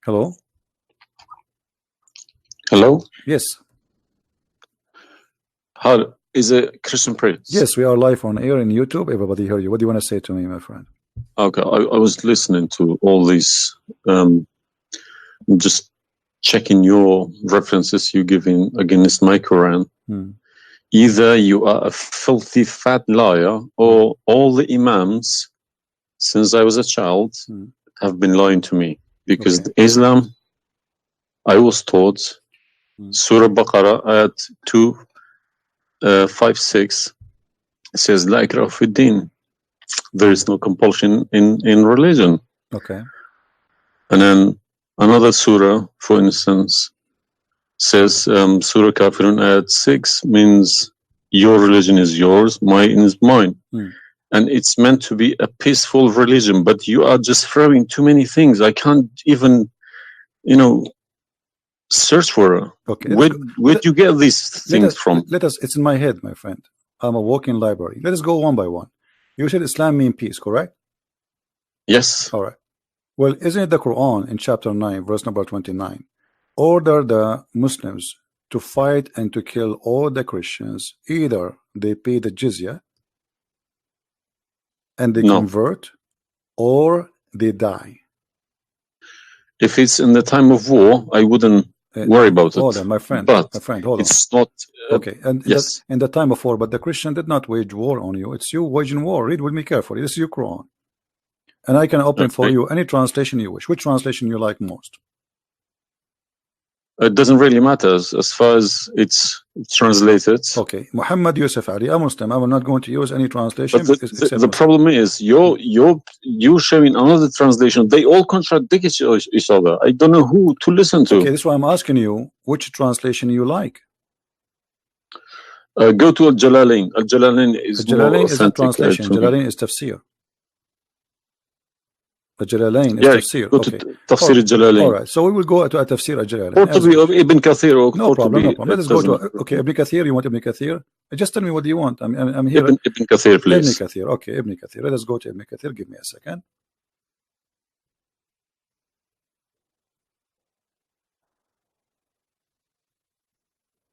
Hello? Hello? Yes. How is it Christian Prince? Yes, we are live on air in YouTube. Everybody hear you. What do you want to say to me, my friend? Okay, I was listening to all these, just checking your references you giving against my Quran. Either you are a filthy fat liar, or all the Imams, since I was a child, have been lying to me. Because Islam, I was taught, Surah Baqarah, ayat 256, says, La ikraha fi din. There is no compulsion in religion. Okay. And then another surah, for instance, says, Surah Kafirun ayat 6 means your religion is yours, mine is mine. And it's meant to be a peaceful religion, but you are just throwing too many things. I can't even, search for it. Okay. Where do you get these things from? It's in my head, my friend. I'm a walking library. Let us go one by one. You said Islam means peace, correct? Yes. All right. Well, isn't it the Quran in chapter 9, verse number 29, order the Muslims to fight and to kill all the Christians, either they pay the jizya and they convert, or they die? If it's in the time of war, I wouldn't worry about it. Hold on, my friend. But my friend, hold on. It's not. Okay, and yes, in the time of war, but the Christian did not wage war on you. It's you waging war. Read with me carefully. This is your Quran, and I can open for you any translation you wish. Which translation you like most? It doesn't really matter as far as it's translated. Okay, Muhammad Yusuf Ali, a Muslim. I will not going to use any translation. But the problem is you're showing another translation. They all contradict each other. I don't know who to listen to. Okay, this is why I'm asking you which translation you like. Go to Al-Jalalain. Al-Jalalain is more authentic. Is a translation. Jalalain is tafsir. Al-Jalalain is tafsir. Go to Tafsir Al-Jalalain. All right, so we will go to a tafsir Al-Jalalain. Or to be Ibn Kathir. No problem, no problem. Let us go to Ibn Kathir. You want Ibn Kathir? Just tell me what do you want. I'm here. Ibn Kathir, please. Ibn Kathir. Okay, Ibn Kathir. Let us go to Ibn Kathir. Give me a second.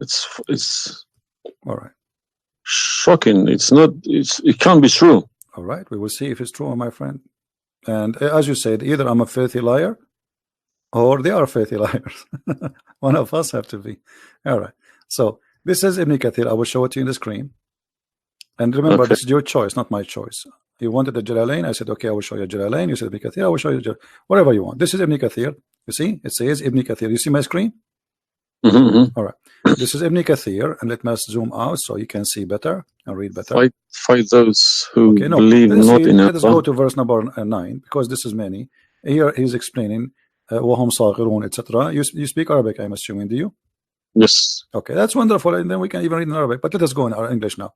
It's all right. Shocking. It can't be true. All right, we will see if it's true, my friend. And as you said, either I'm a filthy liar or they are filthy liars. One of us have to be. All right. So this is Ibn Kathir. I will show it to you in the screen. And remember, this is your choice, not my choice. You wanted the Jalalain. I said, okay, I will show you Jalalain. You said Ibn Kathir. I will show you whatever you want. This is Ibn Kathir. You see, it says Ibn Kathir. You see my screen? All right. This is Ibn Kathir, and let me zoom out so you can see better and read better. Fight those who believe not in Allah. Let us go to verse number 9, because this is many. Here he's explaining وَهُمْ صَاغِرُونَ, etc. You speak Arabic, I'm assuming, do you? Yes. Okay, that's wonderful, and then we can even read in Arabic. But let us go in our English now.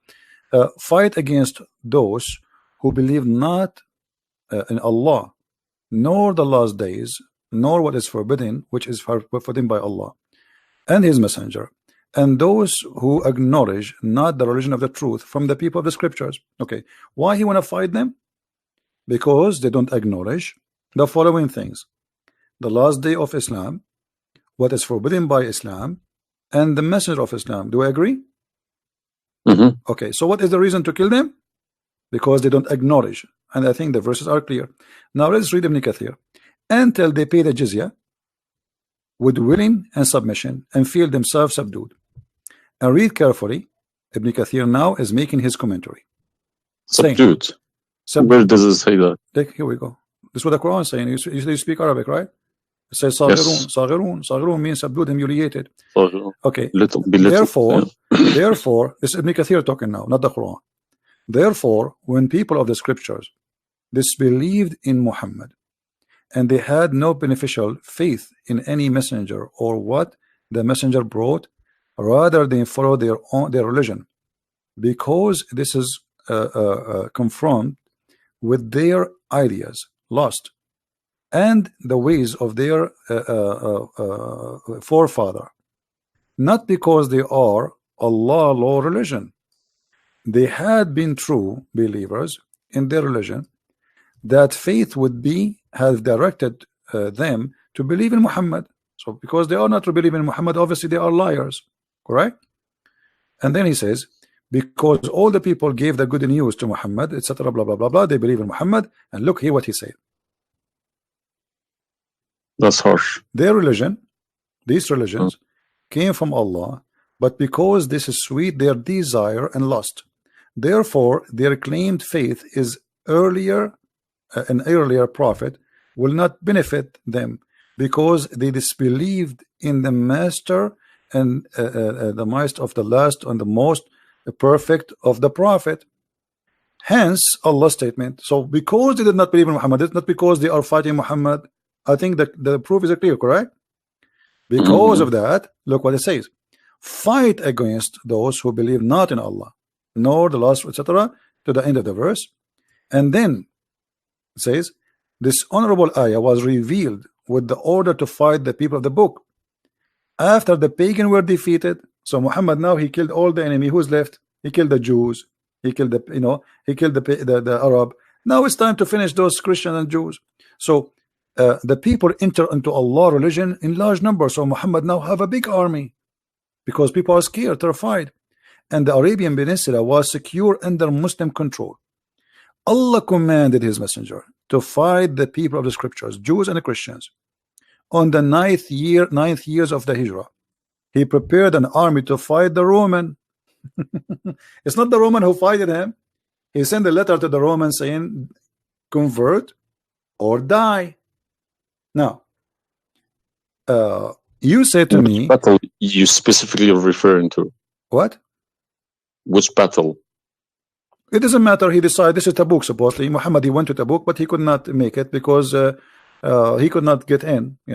Fight against those who believe not in Allah, nor the last days, nor what is forbidden, which is forbidden by Allah and His Messenger, and those who acknowledge not the religion of the truth from the people of the scriptures. Okay, why he want to fight them? Because they don't acknowledge the following things: the last day of Islam, what is forbidden by Islam, and the messenger of Islam. Do I agree? Okay, so what is the reason to kill them? Because they don't acknowledge, and I think the verses are clear. Now let's read Ibn Kathir. Until they pay the jizya with willing and submission and feel themselves subdued. And read carefully. Ibn Kathir now is making his commentary. Subdued. Where does it say that? Here we go. This is what the Quran is saying. You speak Arabic, right? It says Saghirun. Saghirun means subdued, humiliated. Okay. Therefore, this is Ibn Kathir talking now, not the Quran. Therefore, when people of the scriptures disbelieved in Muhammad, and they had no beneficial faith in any messenger or what the messenger brought, rather they follow their religion, because this is confront with their ideas, lost, and the ways of their forefather, not because they are Allah law religion. They had been true believers in their religion, that faith would be have directed them to believe in Muhammad. So because they are not to believe in Muhammad, obviously they are liars, correct? And then he says, because all the people gave the good news to Muhammad, etc., blah blah blah blah, they believe in Muhammad. And look here what he said. That's harsh. Their religion, these religions, came from Allah, but because this is sweet, their desire and lust. Therefore, their claimed faith is earlier, an earlier prophet will not benefit them, because they disbelieved in the master and the might of the last and the most perfect of the prophet. Hence Allah's statement. So because they did not believe in Muhammad, it's not because they are fighting Muhammad. I think that the proof is clear, correct? Because of that, look what it says: fight against those who believe not in Allah nor the last, etc., to the end of the verse. And then it says this honorable ayah was revealed with the order to fight the people of the book after the pagan were defeated. So Muhammad now he killed all the enemy. Who's left? He killed the Jews, he killed the he killed the Arab. Now it's time to finish those Christians and Jews. So the people enter into Allah religion in large numbers. So Muhammad now have a big army because people are scared, terrified, and the Arabian Peninsula was secure under Muslim control. Allah commanded his messenger to fight the people of the scriptures, Jews and the Christians. On the ninth years of the Hijrah, he prepared an army to fight the Roman. It's not the Roman who fought him. He sent a letter to the Romans saying, convert or die. Now, you said to me, battle you specifically are referring to? What? Which battle? It doesn't matter. He decided this is Tabuk. Supposedly, Muhammad he went to Tabuk, but he could not make it because he could not get in. He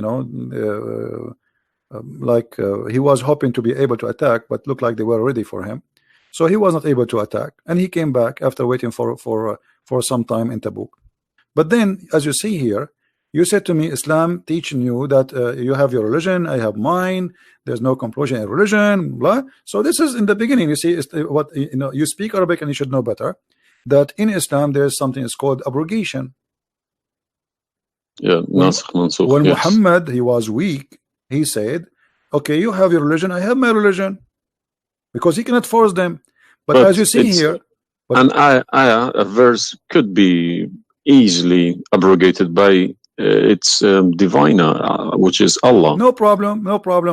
was hoping to be able to attack, but looked like they were ready for him, so he was not able to attack, and he came back after waiting for some time in Tabuk. But then, as you see here, you said to me, Islam teaching you that you have your religion, I have mine. There's no compulsion in religion, blah. So this is in the beginning. You see, what you speak Arabic and you should know better that in Islam there is something is called abrogation. Yeah, nasikh mansukh. When Yes. Muhammad he was weak, he said, "Okay, you have your religion, I have my religion," because he cannot force them. But as you see here, a verse could be easily abrogated by its diviner, which is Allah. no problem.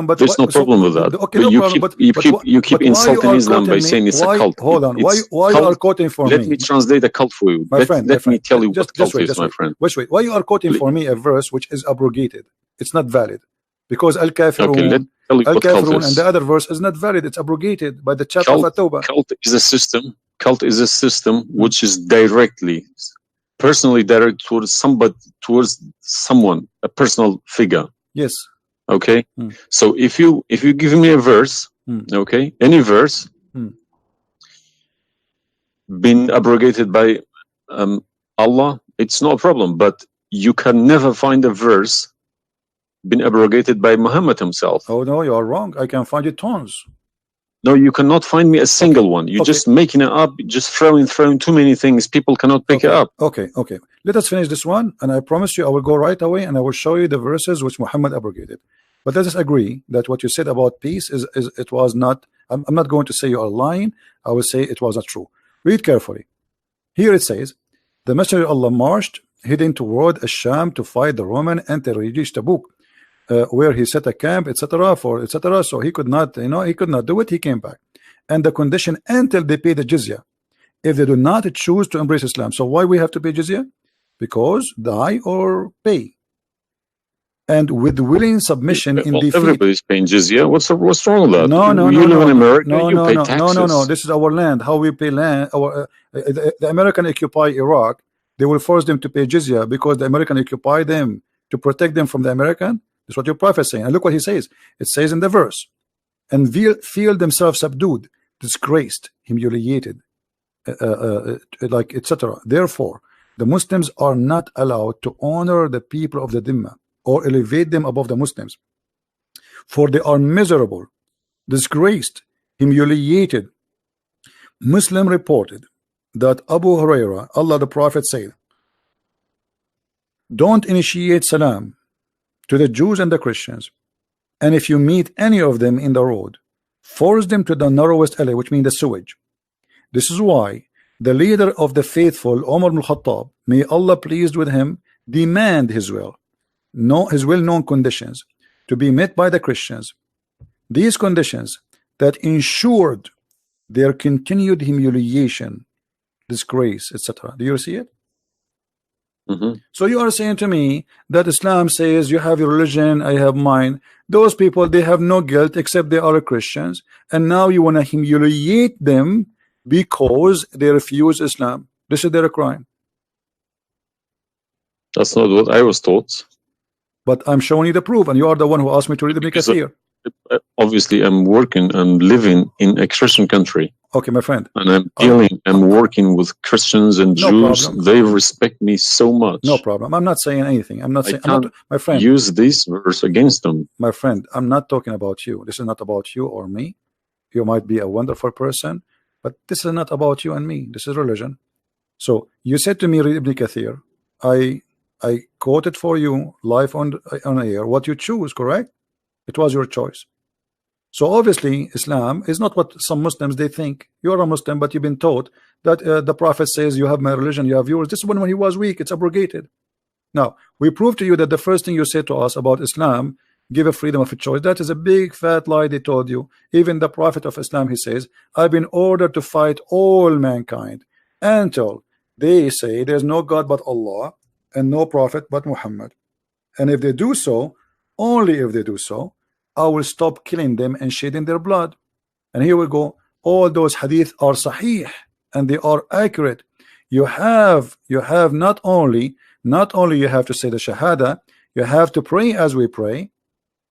But there's no problem with that. Okay, but no problem. you keep insulting Islam by saying it's a cult. Hold on. Why cult. you are quoting for me? Let me translate a cult for you. Let me tell you what cult is, my friend. Wait. Why you are quoting for me a verse which is abrogated? It's not valid because Al-Kafirun, okay, let me tell you what cult is. and the other verse is not valid. It's abrogated by the chapter of At-Tawbah. Cult is a system. Cult is a system which is personally direct towards someone, a personal figure. Yes. Okay. So if you give me a verse, okay, any verse been abrogated by Allah, it's no problem. But you can never find a verse been abrogated by Muhammad himself. Oh no, you are wrong. I can find it tons. No, you cannot find me a single one. You're just making it up, just throwing too many things. People cannot pick it up. Okay. Let us finish this one, and I promise you I will go right away and I will show you the verses which Muhammad abrogated. But let us agree that what you said about peace is it was not. I'm not going to say you are lying. I will say it was not true. Read carefully. Here it says, the Messenger of Allah marched heading toward Asham to fight the Roman until he reached Tabuk, where he set a camp, etc. So he could not, he could not do it. He came back, and the condition until they pay the jizya, if they do not choose to embrace Islam. So why we have to pay jizya? Because die or pay. And with willing submission in defeat. Everybody's paying jizya. What's wrong with that? No. You live in America. You pay taxes. No. This is our land. How we pay land? The American occupy Iraq. They will force them to pay jizya because the American occupy them to protect them from the American. That's what your prophet is saying. And look what he says. It says in the verse, and feel themselves subdued, disgraced, humiliated, etc. Therefore, the Muslims are not allowed to honor the people of the Dhimma or elevate them above the Muslims, for they are miserable, disgraced, humiliated. Muslim reported that Abu Huraira, Allah the Prophet said, don't initiate salam to the Jews and the Christians, and if you meet any of them in the road, force them to the narrowest alley, which means the sewage. This is why the leader of the faithful, Umar ibn Khattab, may Allah pleased with him, demand his well-known conditions to be met by the Christians. These conditions that ensured their continued humiliation, disgrace, etc. Do you see it? So you are saying to me that Islam says you have your religion, I have mine. Those people, they have no guilt except they are Christians, and now you want to humiliate them because they refuse Islam. This is their crime. That's not what I was taught. But I'm showing you the proof, and you are the one who asked me to read Ibn Kathir. Obviously, I'm working and living in a Christian country. Okay, my friend. And I'm working with Christians and Jews. Problem. They respect me so much. No problem. I'm not saying anything. I'm not saying, my friend. Use this verse against them. My friend, I'm not talking about you. This is not about you or me. You might be a wonderful person, but this is not about you and me. This is religion. So you said to me, read Ibn Kathir. I quoted for you live on air what you choose, correct? It was your choice. So obviously Islam is not what some Muslims they think. You're a Muslim, but you've been taught that the Prophet says you have my religion, you have yours. This is when he was weak, it's abrogated. Now we prove to you that the first thing you said to us about Islam, give a freedom of a choice, that is a big fat lie they told you. Even the Prophet of Islam, he says, I've been ordered to fight all mankind until they say there's no God but Allah and no prophet but Muhammad, and if they do so, only if they do so, I will stop killing them and shedding their blood. And here we go. All those hadith are sahih and they are accurate. You have not only you have to say the shahada, you have to pray as we pray,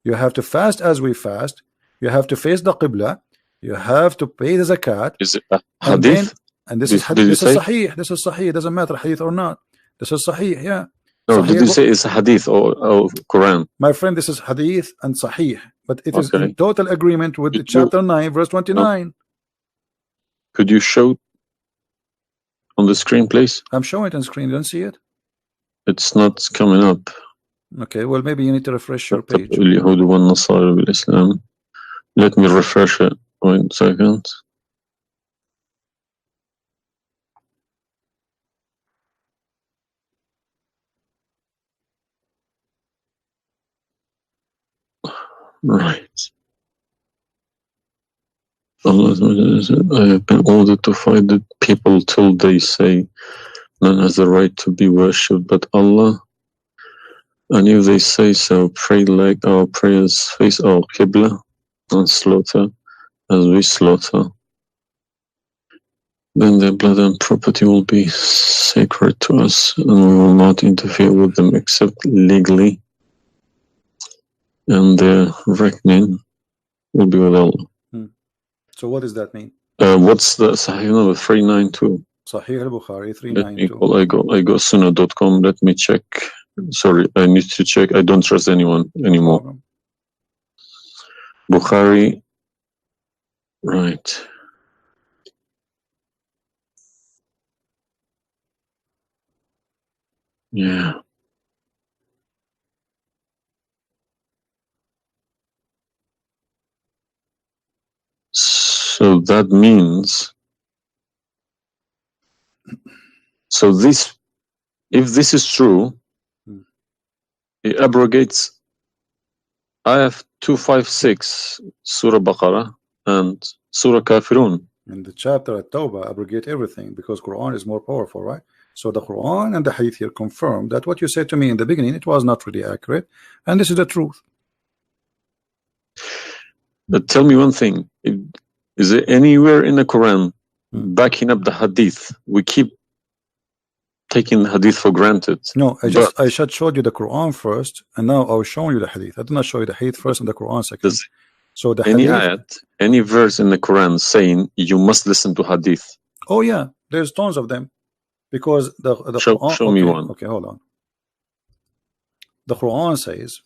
you have to fast as we fast, you have to face the qibla, you have to pay the zakat. Is it a hadith? And this is sahih. This is sahih. It doesn't matter hadith or not. This is sahih. Yeah. No, did you say it's a hadith or Quran? My friend, this is hadith and sahih, but it is in total agreement with chapter 9, verse 29. No. Could you show on the screen, please? I'm showing it on screen. You don't see it? It's not coming up. Okay, well, maybe you need to refresh your page. Let me refresh it. 1 second. Right. Allah said, I have been ordered to fight the people till they say none has the right to be worshipped but Allah, and if they say so, pray like our prayers, face our qibla, and slaughter as we slaughter, then their blood and property will be sacred to us, and we will not interfere with them except legally, and their reckoning will be with Allah. So what does that mean? What's the Sahih number? 392. Sahih al-Bukhari 392. I go Sunni.com. Let me check. Sorry, I need to check. I don't trust anyone anymore. No Bukhari. Right. Yeah. So that means, so this, if this is true, it abrogates Ayah 256, Surah Baqarah, and Surah Kafirun. In the chapter at Tawbah, abrogate everything because Quran is more powerful, right? So the Quran and the Hadith here confirm that what you said to me in the beginning, it was not really accurate, and this is the truth. But tell me one thing. Is there anywhere in the Quran backing up the Hadith? We keep taking the Hadith for granted. No, I just showed you the Quran first, and now I was showing you the Hadith. I did not show you the Hadith first and the Quran second. So the any Hadith, ayat, any verse in the Quran saying you must listen to Hadith? Oh yeah, there's tons of them. Because the Quran, show me one. Okay, hold on. The Quran says,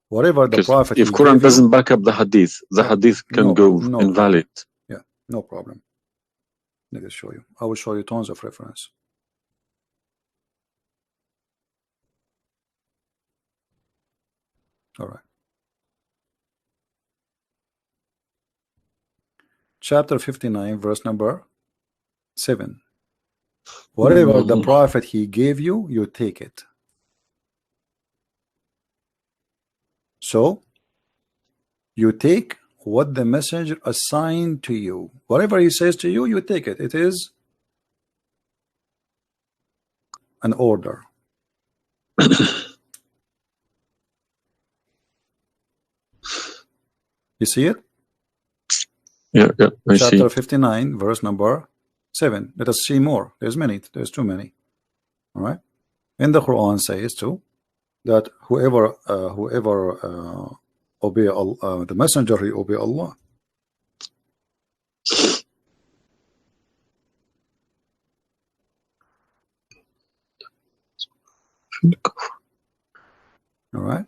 whatever the Prophet. If Quran doesn't back up the Hadith can go invalid. Yeah, no problem. Let me show you. I will show you tons of reference. All right. Chapter 59, verse number 7. Whatever the prophet he gave you, you take it. So you take what the messenger assigned to you. Whatever he says to you, you take it. It is an order. You see it? Yeah, I see. Chapter 59, verse number 7. Let us see more. There's many. There's too many. All right. And the Quran says too that whoever obey the messenger, he obey Allah. All right.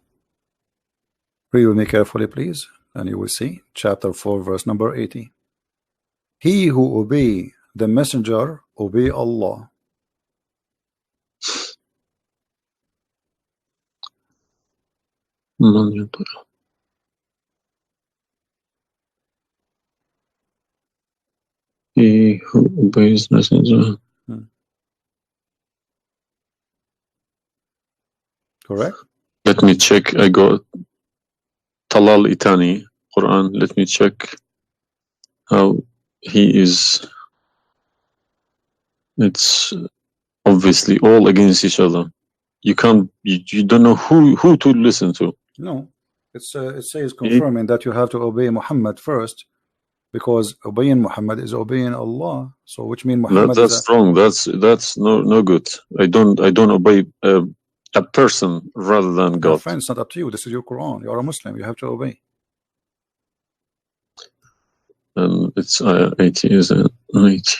Read with me carefully, please, and you will see chapter 4, verse number 80. He who obey the messenger obey Allah. He who obeys messenger. Correct. Let me check. I got Talal Itani Quran. Let me check how he is. It's obviously all against each other. You can't. You don't know who to listen to. No, it says confirming that you have to obey Muhammad first, because obeying Muhammad is obeying Allah. So which means Muhammad that's strong. That's no good. I don't obey a person rather than God. Friend, it's not up to you. This is your Quran. You are a Muslim. You have to obey. And it's 80, is it? 80.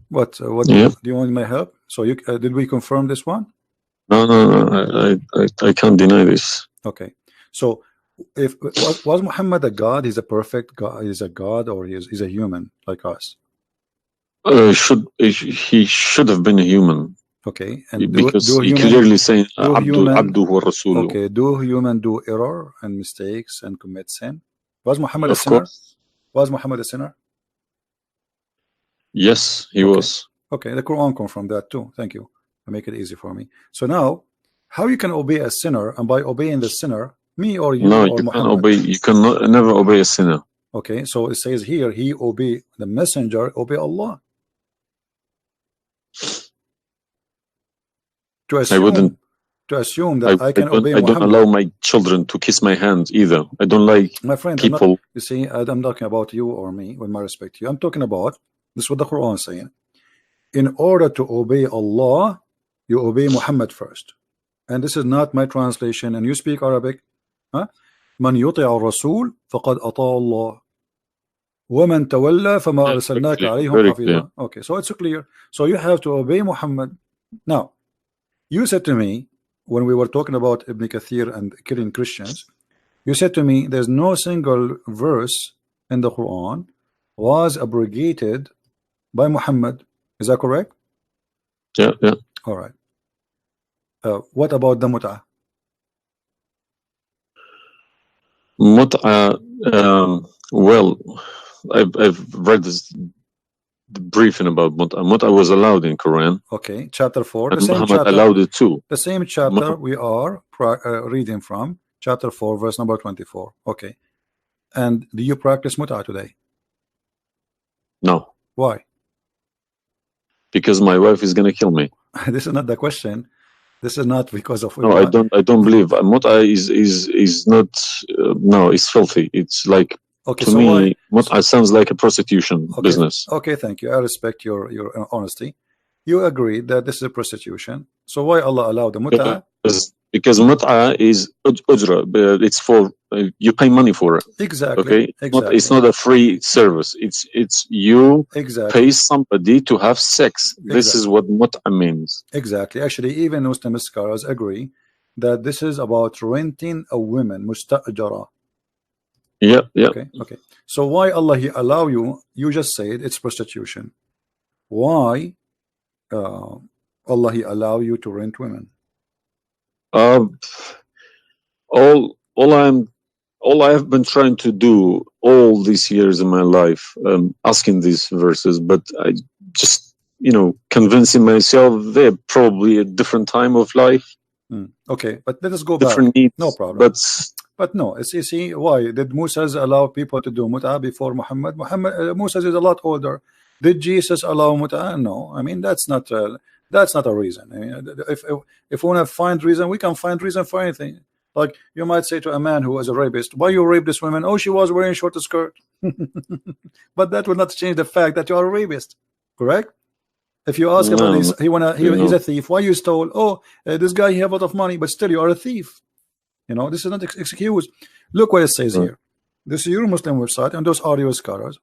What do you want my help? So you did we confirm this one? No. I can't deny this. Okay. So if was Muhammad a god? He's a perfect god. He's a god, or he's a human like us? He should have been a human. Okay. And because he clearly saying Abdu wa Rasul. Okay. Do human do error and mistakes and commit sin? Was Muhammad a sinner? Was Muhammad a sinner? Yes, he was. Okay, the Quran confirmed that too. Thank you. I make it easy for me. So now, how you can obey a sinner, and by obeying the sinner, me or you? No, or you Muhammad? can obey. You can never obey a sinner. Okay, so it says here, he obey the messenger, obey Allah. To assume that I can obey Muhammad. I don't allow my children to kiss my hand either. I don't like my friend. people. You see, I'm talking about you or me, with my respect to you. I'm talking about this is what the Quran is saying. In order to obey Allah, you obey Muhammad first. And this is not my translation. And you speak Arabic. من يطع الرسول فقد أطاع الله ومن تولى فما أرسلناك عليهم حفيظا. Okay, so it's clear. So you have to obey Muhammad. Now, you said to me when we were talking about Ibn Kathir and killing Christians, you said to me there's no single verse in the Quran was abrogated by Muhammad. Is that correct? Yeah. All right. What about the mut'ah? Mut'ah, well, I've read this briefing about Mut'ah. Mut'ah was allowed in Quran. Okay, chapter 4. And Muhammad allowed it too. The same chapter we are reading from, chapter 4, verse number 24. Okay. And do you practice Mut'ah today? No. Why? Because my wife is going to kill me. This is not the question. This is not because of. No, I don't believe Mut'ah is not. No, it's filthy. It's like, okay, to me, Mut'ah sounds like a prostitution business. Okay, thank you. I respect your honesty. You agree that this is a prostitution. So why Allah allowed the Mut'ah? Because mut'a is ujra, it's for you pay money for it. Exactly. Okay, exactly. It's not a free service. It's you exactly. pay somebody to have sex. This is what mut'a means. Exactly. Actually, even Muslim scholars agree that this is about renting a woman, musta'jara. Yeah. Okay. So why Allah He allow you? You just said it's prostitution. Why Allah He allow you to rent women? All I have been trying to do all these years in my life, asking these verses, but I just, convincing myself they're probably a different time of life. Okay, but let us go different back. Needs, no problem. But no, you see, why did Moses allow people to do mut'ah before Muhammad? Moses is a lot older. Did Jesus allow mut'ah? No. I mean, that's not a reason. I mean, if we want to find reason, we can find reason for anything. Like you might say to a man who was a rapist, why you rape this woman? Oh, she was wearing a short skirt. But that will not change the fact that you are a rapist, correct? If you ask about this, he's a thief. Why you stole? Oh, this guy he have a lot of money, but still you are a thief. This is not excuse. Look what it says here. This is your Muslim website, and those are your scholars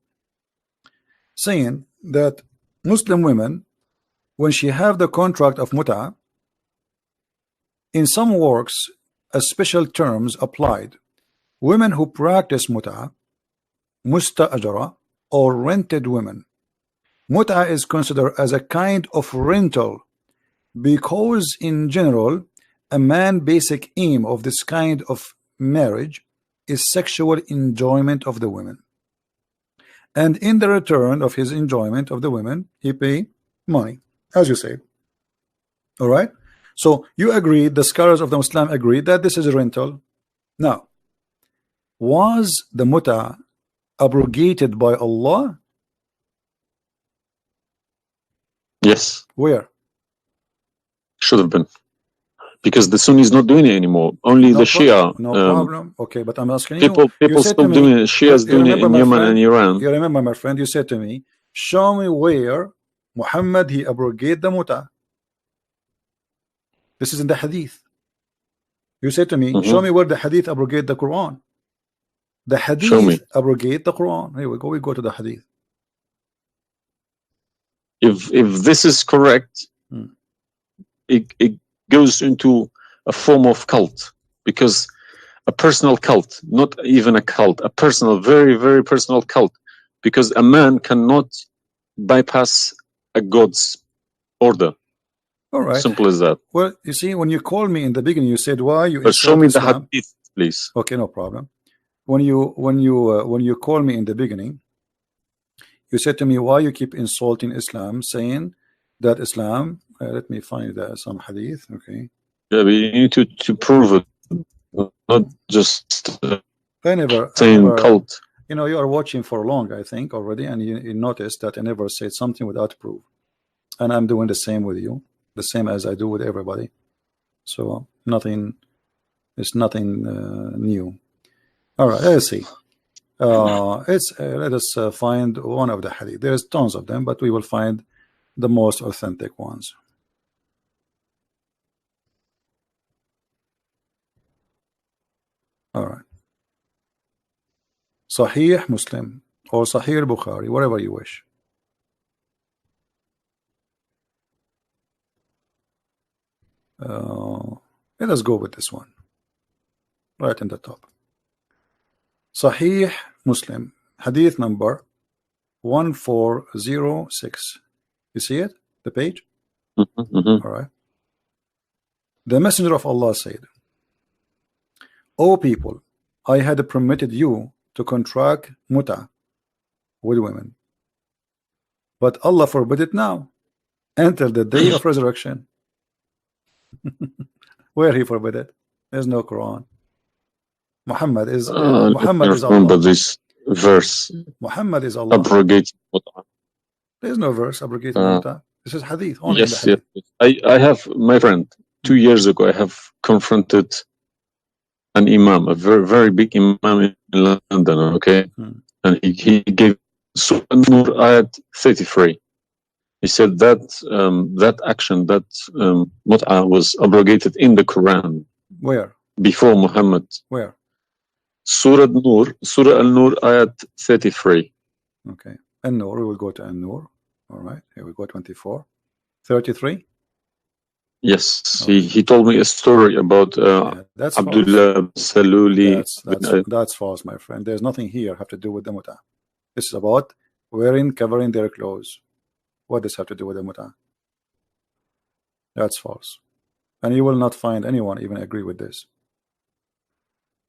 saying that Muslim women, when she have the contract of mut'ah, in some works, a special terms applied. Women who practice mut'ah, musta'jara, or rented women. Mut'ah is considered as a kind of rental because in general a man's basic aim of this kind of marriage is sexual enjoyment of the women, and in the return of his enjoyment of the women he pay money, as you say. All right, so you agree, the scholars of the Muslim agree that this is a rental. Now, was the mut'ah abrogated by Allah? Yes. Where? Should have been. Because the Sunni is not doing it anymore. Only the Shia. No problem. Okay, but I'm asking people still doing it. Shia is doing it in Yemen and Iran. You remember, my friend, you said to me, show me where Muhammad he abrogate the mut'ah. This is in the hadith. You said to me, show me where the hadith abrogate the Quran. The hadith abrogate the Quran. Here we go. We go to the hadith. If this is correct, it goes into a form of cult, because a personal cult, not even a cult, a personal, very, very personal cult, because a man cannot bypass a God's order. All right. Simple as that. Well, you see, when you called me in the beginning, you said, why you but show me Islam? The hadith, please. Okay, no problem. When you call me in the beginning, you said to me, why you keep insulting Islam, saying that Islam, let me find some hadith. Okay. Yeah, but you need to prove it, not just saying cult. You are watching for long, I think, already, and you noticed that I never said something without proof. And I'm doing the same with you, the same as I do with everybody. So it's nothing new. All right, let's see. Let us find one of the hadith. There's tons of them, but we will find the most authentic ones. All right. Sahih Muslim or Sahih Bukhari, whatever you wish. Let us go with this one. Right in the top. Sahih Muslim, hadith number 1406. You see it? The page? All right. The Messenger of Allah said, O people, I had permitted you to contract mut'ah with women, but Allah forbid it now until the day of resurrection. Where he forbid it? There's no Quran. Muhammad is Allah. This verse. Muhammad is Allah. Abrogated mut'ah. There's no verse abrogated mut'ah. This is hadith. Only yes, hadith. Yes. I have, my friend, 2 years ago, I have confronted an Imam, a very, very big Imam in London, okay? And he gave Surah Nur ayat 33. He said that that action, that mut'ah was abrogated in the Quran. Where? Before Muhammad. Where? Surah Al-Nur, ayat 33. Okay. An-Nur, we will go to An-Nur. All right. Here we go, 24. 33? Yes, Okay. he told me a story about that's Abdullah Saluli. That's false, my friend. There's nothing here have to do with the muta. This is about covering their clothes. What does have to do with the muta? That's false. And you will not find anyone even agree with this.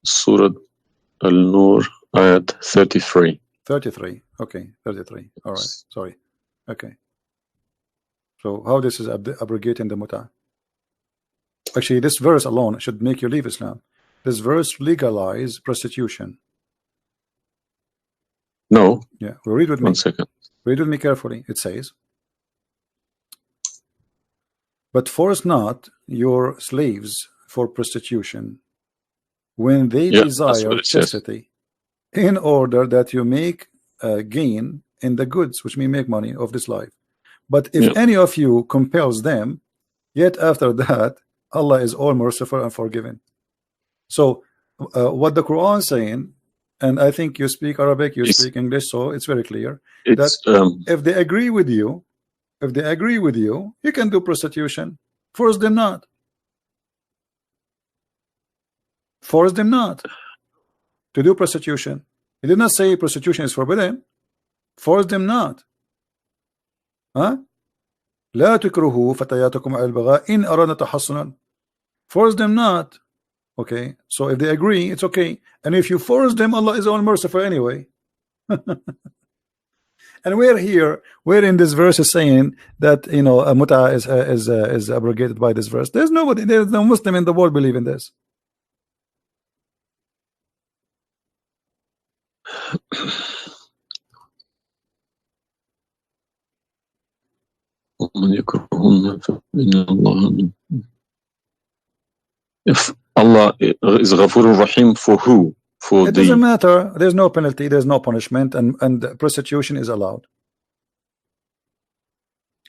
Surah Al-Nur, ayat 33. 33. Okay, 33. All right. Sorry. Okay. So how this is abrogating the muta? Actually, this verse alone should make you leave Islam. This verse legalize prostitution. No. Yeah. Well, read with me. 1 second. Read with me carefully. It says, but force not your slaves for prostitution when they desire chastity, in order that you make gain in the goods, which may make money of this life. But if any of you compels them, yet after that, Allah is all merciful and forgiving. So what the Quran is saying, and I think you speak Arabic, you speak English, so it's very clear that if they agree with you, you can do prostitution. Force them not. Force them not to do prostitution. He did not say prostitution is forbidden. Force them not. Huh? لا تكرهوا فتياتكم على البغاء إن أردنا تحصنا. Force them not. Okay, so if they agree, it's okay. And if you force them, Allah is all merciful anyway. And we're in this verse is saying that, you know, a muta is abrogated by this verse. There's no Muslim in the world believe in this. If Allah is Ghafurur Rahim for who? For it doesn't matter. There's no penalty, there's no punishment, and prostitution is allowed.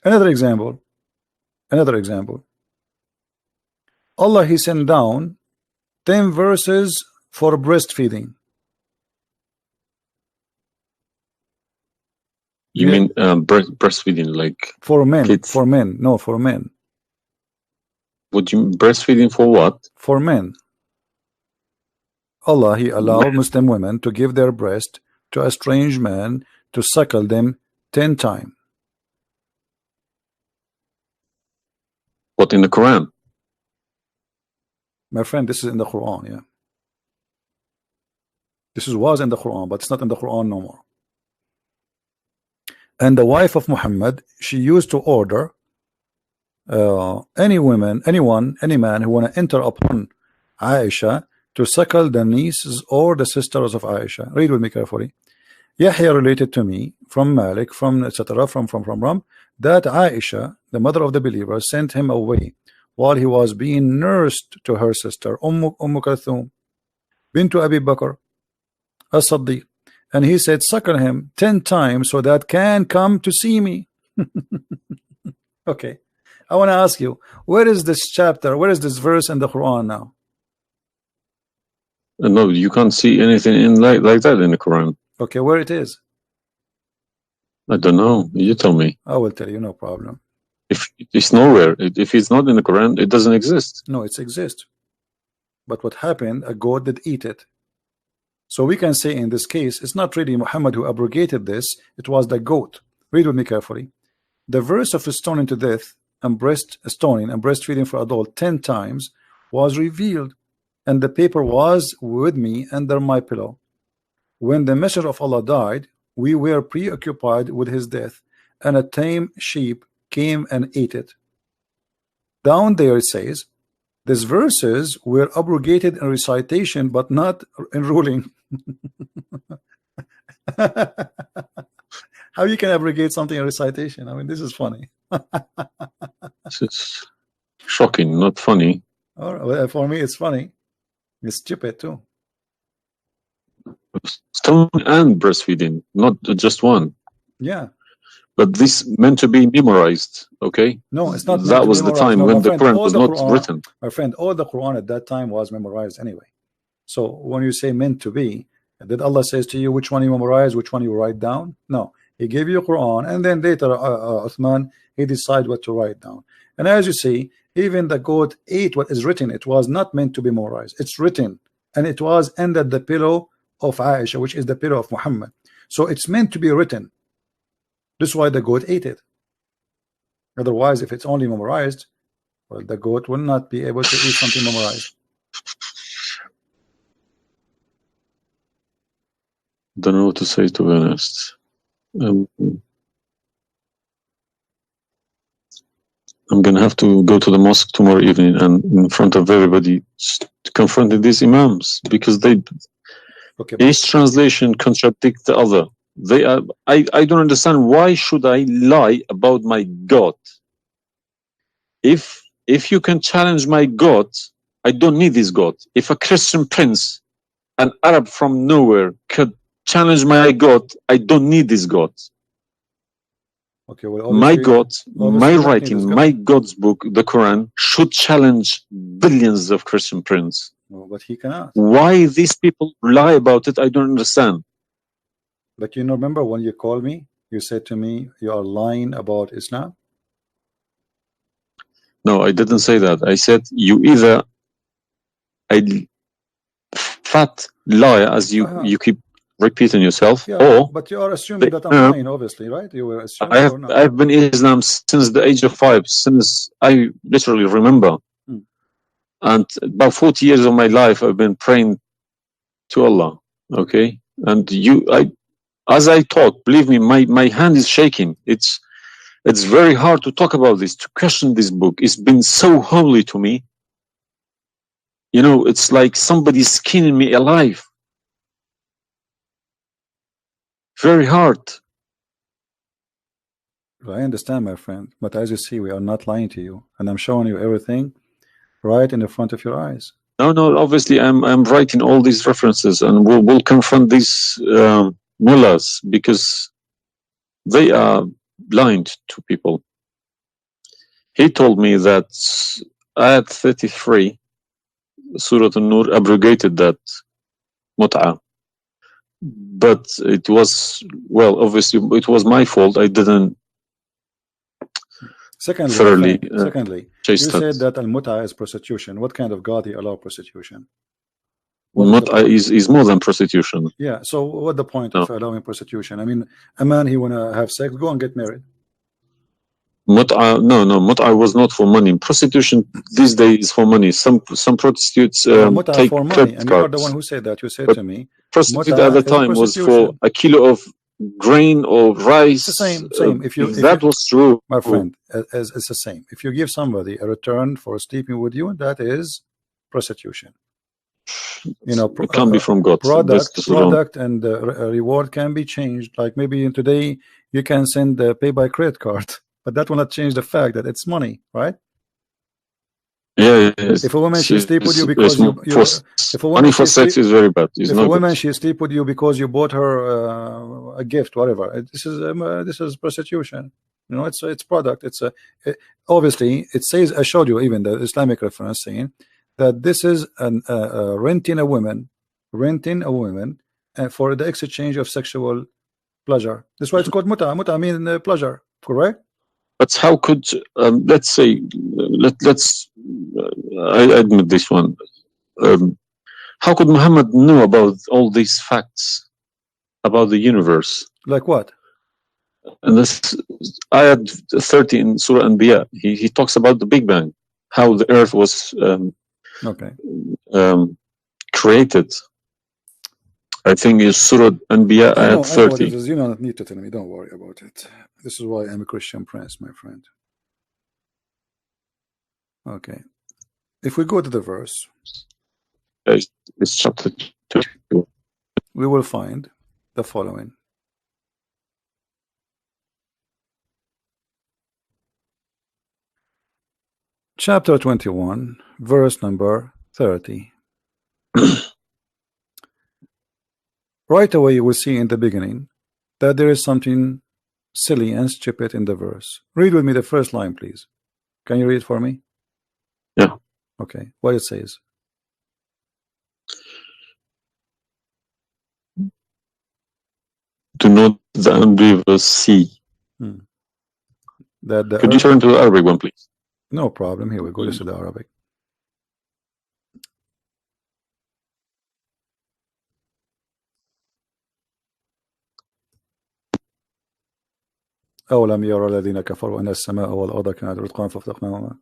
Another example. Allah, He sent down 10 verses for breastfeeding. You mean breastfeeding, like for men? Kids? For men, no, for men. Would you breastfeeding for what? For men. Allah, He allowed Muslim women to give their breast to a strange man to suckle them 10 times. What, in the Quran? My friend, this is in the Quran, yeah. This was in the Quran, but it's not in the Quran no more. And the wife of Muhammad, she used to order any man who want to enter upon Aisha to suckle the nieces or the sisters of Aisha. Read with me carefully. Yahya related to me from Malik, from etc. from that Aisha, the mother of the believer, sent him away while he was being nursed to her sister Kalthum bintu Abi Bakr as-Siddiq, and he said, suckle him 10 times so that can come to see me. Okay, I want to ask you, where is this chapter, where is this verse in the Quran now? No, you can't see anything in like that in the Quran. Okay, where it is? I don't know. You tell me. I will tell you, no problem. If it's nowhere, if it's not in the Quran, it doesn't exist. No, it exists. But what happened, a goat did eat it. So we can say in this case, it's not really Muhammad who abrogated this, it was the goat. Read with me carefully. The verse of stoning to death and stoning and breastfeeding for adult 10 times was revealed, and the paper was with me under my pillow. When the messenger of Allah died, we were preoccupied with his death, and a tame sheep came and ate it. Down there it says, these verses were abrogated in recitation, but not in ruling. How you can abrogate something in recitation? I mean, this is funny. This is shocking, not funny. Well, for me, it's funny. It's stupid too. Stoning and breastfeeding, not just one. Yeah. But this meant to be memorized, okay? No, it's not. That was the time when the Quran was not written. My friend, all the Quran at that time was memorized anyway. So when you say meant to be, did Allah says to you which one you memorize, which one you write down? No, He gave you Quran, and then later Uthman, he decided what to write down. And as you see, even the goat ate what is written. It was not meant to be memorized. It's written, and it was under the pillow of Aisha, which is the pillow of Muhammad. So it's meant to be written. This is why the goat ate it. Otherwise, if it's only memorized, well, the goat will not be able to eat something memorized. Don't know what to say, to be honest. I'm gonna have to go to the mosque tomorrow evening and in front of everybody to confront these imams, because they each translation contradicts the other. They are. I don't understand, why should I lie about my God? If you can challenge my God, I don't need this God. If a Christian prince, an Arab from nowhere, could challenge my God, I don't need this God. Okay, well, my God, my writing, my God's book, the Quran, should challenge billions of Christian princes. Well, but he cannot. Why these people lie about it, I don't understand. But you remember when you called me, you said to me, you are lying about Islam? No, I didn't say that. I said you either a fat liar, as you keep repeating yourself, or but you are assuming that I'm lying, obviously, right? You were assuming. I've been in Islam since the age of 5, since I literally remember, and about 40 years of my life I've been praying to Allah. Okay, and as I talk, believe me, my hand is shaking. It's very hard to talk about this, to question this book. It's been so holy to me. You know, it's like somebody's skinning me alive. Very hard. I understand, my friend, but as you see, we are not lying to you, and I'm showing you everything right in the front of your eyes. No, obviously I'm writing all these references, and we'll confront these mullahs, because they are blind to people. He told me that Ayat 33, Surah An-Nur, abrogated that mut'ah. But it was, well, obviously it was my fault. I didn't thoroughly Secondly, you said that al-mut'ah is prostitution. What kind of God he allow prostitution? Mut'ah is more than prostitution. Yeah, so what the point of allowing prostitution? I mean, a man, he wanna have sex, go and get married. Mut'ah, no, mut'ah was not for money. Prostitution these days is for money. Some prostitutes take for money, and you are the one who said that. You said to me, prostitute at the time was for a kilo of grain or rice. It's the same. If that was true, my friend, it's the same. If you give somebody a return for sleeping with you, that is prostitution. You know, it can be from God. Product and reward can be changed. Like maybe today you can send pay by credit card, but that will not change the fact that it's money, right? Yeah. If a woman she sleep with you because if a woman money for sex is very bad. If a woman she sleep with you because you bought her a gift, whatever, this is prostitution. You know, it's product. Obviously it says, I showed you even the Islamic reference saying that this is renting a woman for the exchange of sexual pleasure. That's why it's called mut'ah. Mut'ah means pleasure, correct? But how could let's say let's I admit this one. How could Muhammad know about all these facts about the universe? Like what? And this ayat 30 in Surah Anbiya, he talks about the Big Bang, how the earth was created. I think it's Surah Anbiya ayat 30. You don't need to tell me, don't worry about it. This is why I'm a Christian prince, my friend. Okay. If we go to the verse, it's chapter 2. We will find the following. Chapter 21, verse number 30. Right away you will see in the beginning that there is something silly and stupid in the verse. Read with me the first line, please. Can you read it for me? Yeah. Okay. What it says? Do not the unbelievers see? That the Could you turn to the Arabic one, please? No problem. Here we go. This is the Arabic. أولم يرى الذين كفروا أن السماء والأرض كانت رتقا ففتقناهما.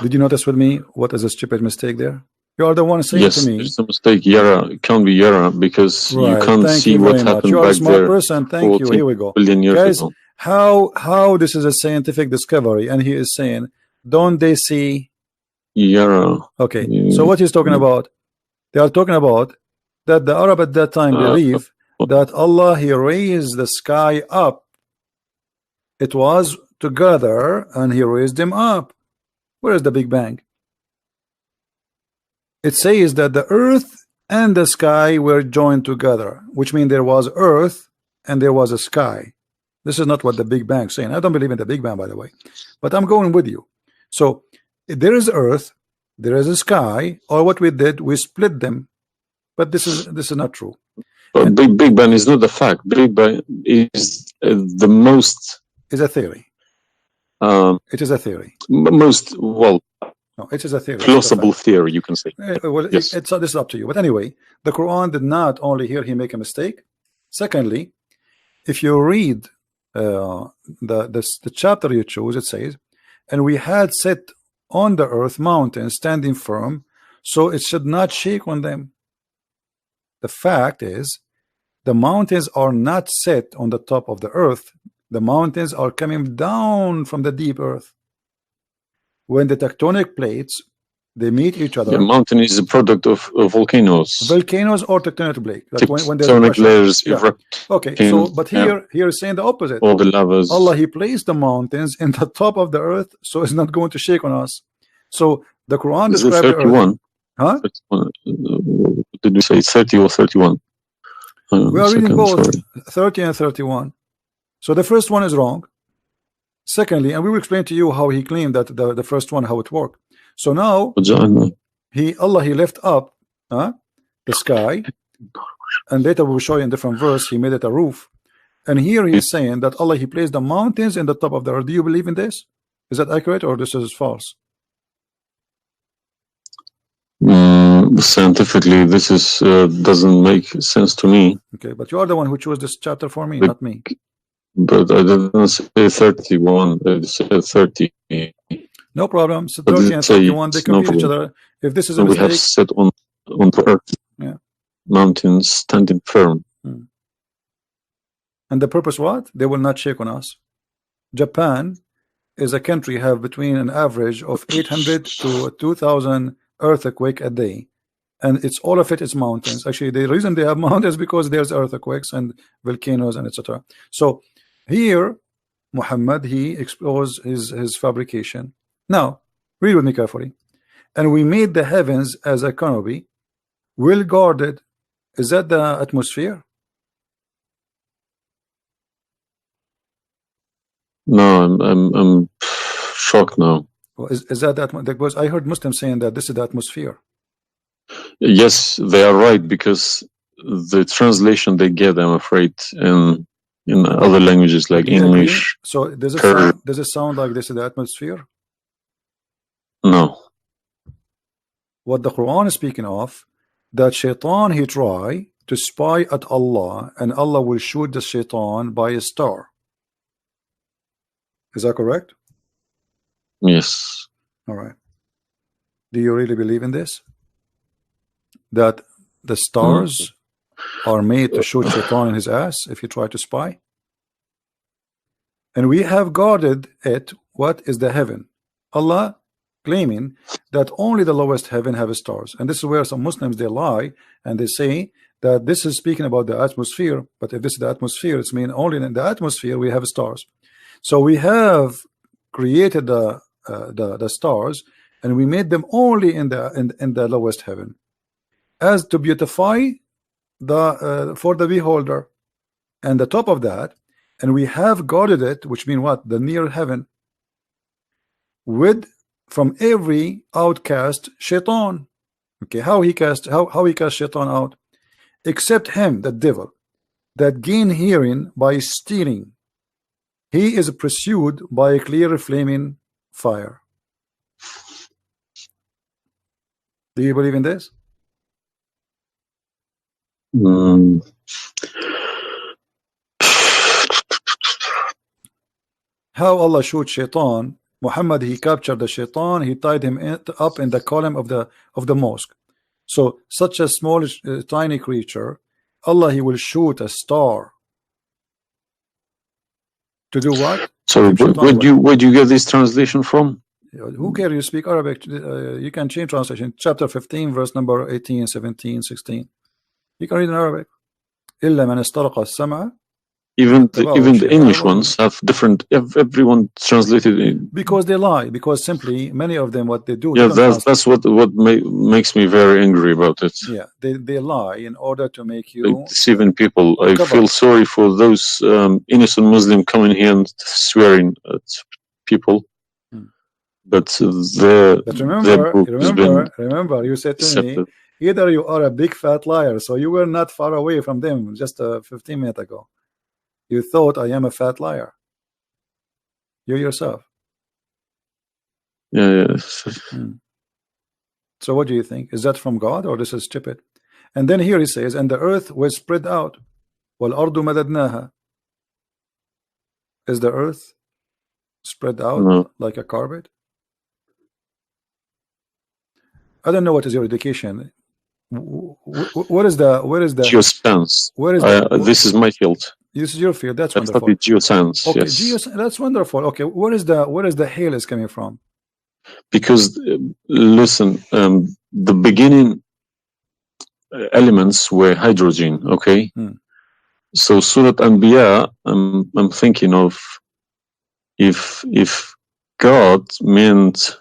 Did you notice with me what is a stupid mistake there? You are the one saying to me. Yes, it's a mistake. Yara, it can't be Yara because you can't see what happened you are back a smart there. person. Thank you. Here we go. Guys, ago. how this is a scientific discovery, and he is saying, don't they see? Yara. Okay, so what he's talking about? They are talking about that the Arab at that time believe that Allah, he raised the sky up. It was together and he raised them up. Where is the Big Bang? It says that the earth and the sky were joined together, which means there was earth and there was a sky. This is not what the Big Bang is saying. I don't believe in the Big Bang, by the way, but I'm going with you. So there is earth, there is a sky, or what we did, we split them. But this is not true. But Big Bang is not the fact. Big Bang is the most. Is a theory. It is a theory. Most no, it is a theory. Plausible theory, you can say. Well, yes. This is up to you. But anyway, the Quran did not only here he make a mistake. Secondly, if you read the chapter you choose, it says, and we had set on the earth mountains standing firm, so it should not shake on them. The fact is, the mountains are not set on the top of the earth. The mountains are coming down from the deep earth. When the tectonic plates, they meet each other. The mountain is a product of volcanoes. Volcanoes or tectonic plate. Like when tectonic layers erupt. Okay, so but here is saying the opposite. All the lavas. Allah, he placed the mountains in the top of the earth, so it's not going to shake on us. So the Quran describes the earth. Huh? 31. Did we say 30 or 31? We are reading both 30 and 31. So the first one is wrong. Secondly, and we will explain to you how he claimed that the first one, how it worked. So now Allah he left up the sky, and later we will show you in different verse he made it a roof. And here he is saying that Allah he placed the mountains in the top of the earth. Do you believe in this? Is that accurate or this is false? Scientifically, this is doesn't make sense to me. Okay, but you are the one who chose this chapter for me, not me. But I didn't say 31. I said 30. No problem. So 30 and 31, they complete each other. If this is a mistake, we have set on the earth, mountains standing firm. And the purpose what? They will not shake on us. Japan is a country have between an average of 800 to 2,000 earthquake a day, and it's all of it is mountains. Actually, the reason they have mountains because there's earthquakes and volcanoes and etc. So here Muhammad he exposed his fabrication. Now read with me carefully. And we made the heavens as a canopy, well guarded. Is that the atmosphere? No, I'm shocked now. Well, is that because I heard Muslims saying that this is the atmosphere? Yes, they are right, because the translation they get, I'm afraid, in other languages like English. So does it sound like this is the atmosphere? No. What the Quran is speaking of, that shaitan he try to spy at Allah, and Allah will shoot the shaitan by a star. Is that correct? Yes. All right. Do you really believe in this? That the stars are made to shoot shaitan in his ass if you try to spy? And we have guarded it. What is the heaven? Allah claiming that only the lowest heaven have stars. And this is where some Muslims they lie and they say that this is speaking about the atmosphere. But if this is the atmosphere, it's mean only in the atmosphere we have stars. So we have created the stars, and we made them only in the lowest heaven, as to beautify the for the beholder. And the top of that, and we have guarded it, which means what? The near heaven, with from every outcast shaitan. Okay, how he cast shaitan out? Except him, the devil, that gain hearing by stealing. He is pursued by a clear flaming fire. Do you believe in this? How Allah shoot shaitan? Muhammad, he captured the shaitan, he tied him up in the column of the mosque. So such a small tiny creature, Allah, he will shoot a star to do what? So where do you get this translation from? Who cares? You speak Arabic, you can change translation. Chapter 15 verse number 18, 17, 16. You can read in Arabic. إلا من استرق السمع. Even the English ones have different. Everyone translated it because they lie. Because simply many of them, what they do. Yeah, that's what makes me very angry about it. Yeah, they lie in order to make you deceiving people. I feel sorry for those innocent Muslims coming here and swearing at people. But remember, you said to me, either you are a big fat liar, so you were not far away from them just 15 minutes ago. You thought I am a fat liar. You yourself. Yeah. So what do you think? Is that from God or this is stupid? And then here he says, and the earth was spread out. وَالْأَرْضُ مَدَدْنَاهَا. Is the earth spread out like a carpet? I don't know what is your education. Where is the geoscience? This is my field. This is your field. That's wonderful. Geoscience. Okay, yes. That's wonderful. Okay, where is the hail is coming from? Because listen, the beginning elements were hydrogen. Okay, so Surat Anbiya. I'm thinking of if God meant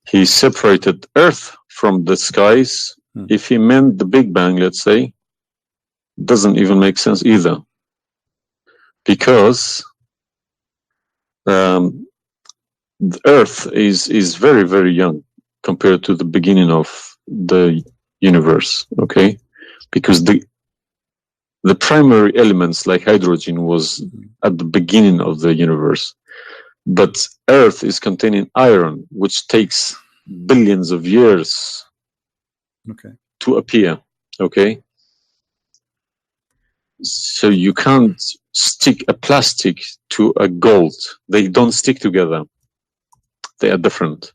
He separated Earth from the skies. If He meant the Big Bang, let's say, doesn't even make sense either. Because the Earth is very, very young compared to the beginning of the universe, okay? Because the primary elements like hydrogen was at the beginning of the universe. But Earth is containing iron, which takes billions of years to appear, okay? So you can't stick a plastic to a gold. They don't stick together. They are different.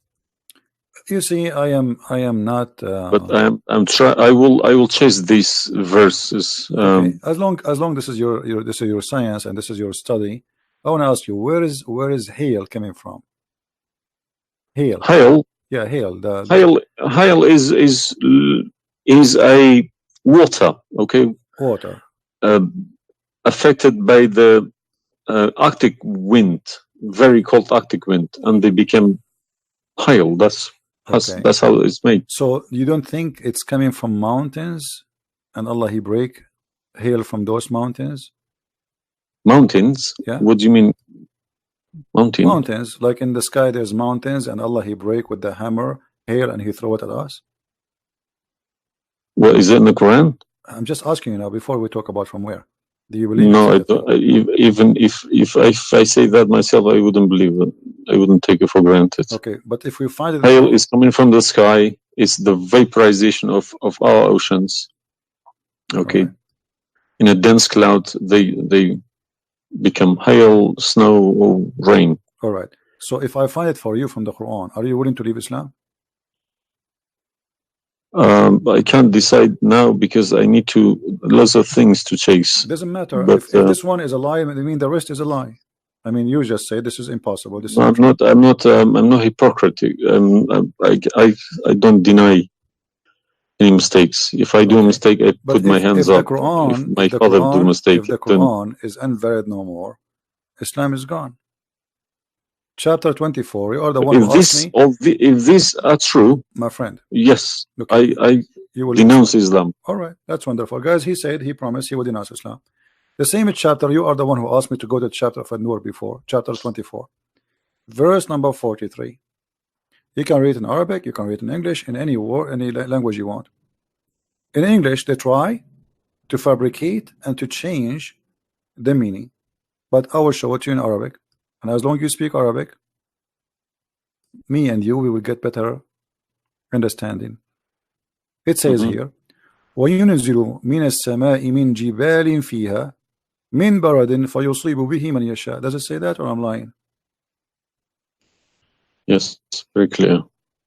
You see, I am not. But I will chase these verses. Okay. As long this is your science and this is your study, I want to ask you, where is hail coming from? Hail. Hail. Yeah, hail. Hail is a water. Okay. Water. Affected by the Arctic wind, very cold Arctic wind, and they became hail. That's how it's made. So you don't think it's coming from mountains, and Allah He break hail from those mountains? Mountains? Yeah. What do you mean? Mountains, like in the sky, there's mountains, and Allah He break with the hammer hail, and He throw it at us. Well, is it in the Quran? I'm just asking you now before we talk about from where. Do you believe? No, I don't. Even if I say that myself, I wouldn't believe it. I wouldn't take it for granted. Okay, but if we find it, hail is coming from the sky. It's the vaporization of our oceans. Okay, right. In a dense cloud, they become hail, snow, or rain. All right. So if I find it for you from the Quran, are you willing to leave Islam? I can't decide now because I need lots of things to chase. Doesn't matter. But, if this one is a lie, I mean the rest is a lie. I mean, you just say this is impossible. This is I'm not hypocritic. I don't deny any mistakes. If I do a mistake, I put my hands up. If my father do a mistake, if the Quran is invalid no more, Islam is gone. Chapter 24. You are the one who asked me. If these are true, my friend. Yes, okay. I denounce Islam. All right, that's wonderful, guys. He said he promised he would denounce Islam. The same chapter, you are the one who asked me to go to chapter of An-Nur before, chapter 24, verse number 43. You can read in Arabic, you can read in English, in any word, any language you want. In English, they try to fabricate and to change the meaning, but I will show it to you in Arabic. And as long as you speak Arabic, me and you, we will get better understanding. It says here, وَيُنَزِّلُ مِنَ السَّمَاءِ مِنْ جِبَالٍ فِيهَا مِنْ بَرَدٍ فَيُصِيبُ بِهِ مَنْ يَشَاءُ. Does it say that, or I'm lying? Yes, it's very clear.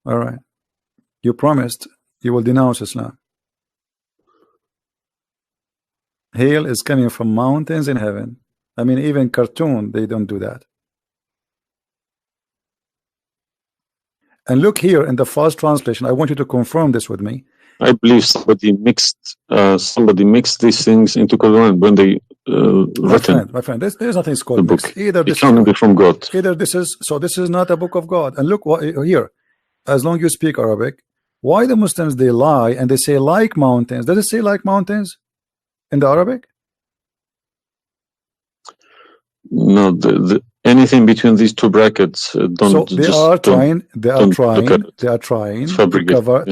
All right. You promised you will denounce Islam. Hail is coming from mountains in heaven. I mean, even cartoon, they don't do that. And look here in the first translation. I want you to confirm this with me. I believe somebody mixed these things into Quran when they written. My friend, there's nothing called book. mixed. Either this it can't be from God. Either this is not a book of God. And look what here. As long as you speak Arabic, why the Muslims they lie and they say like mountains? Does it say like mountains in the Arabic? No, anything between these two brackets don't. So they are trying to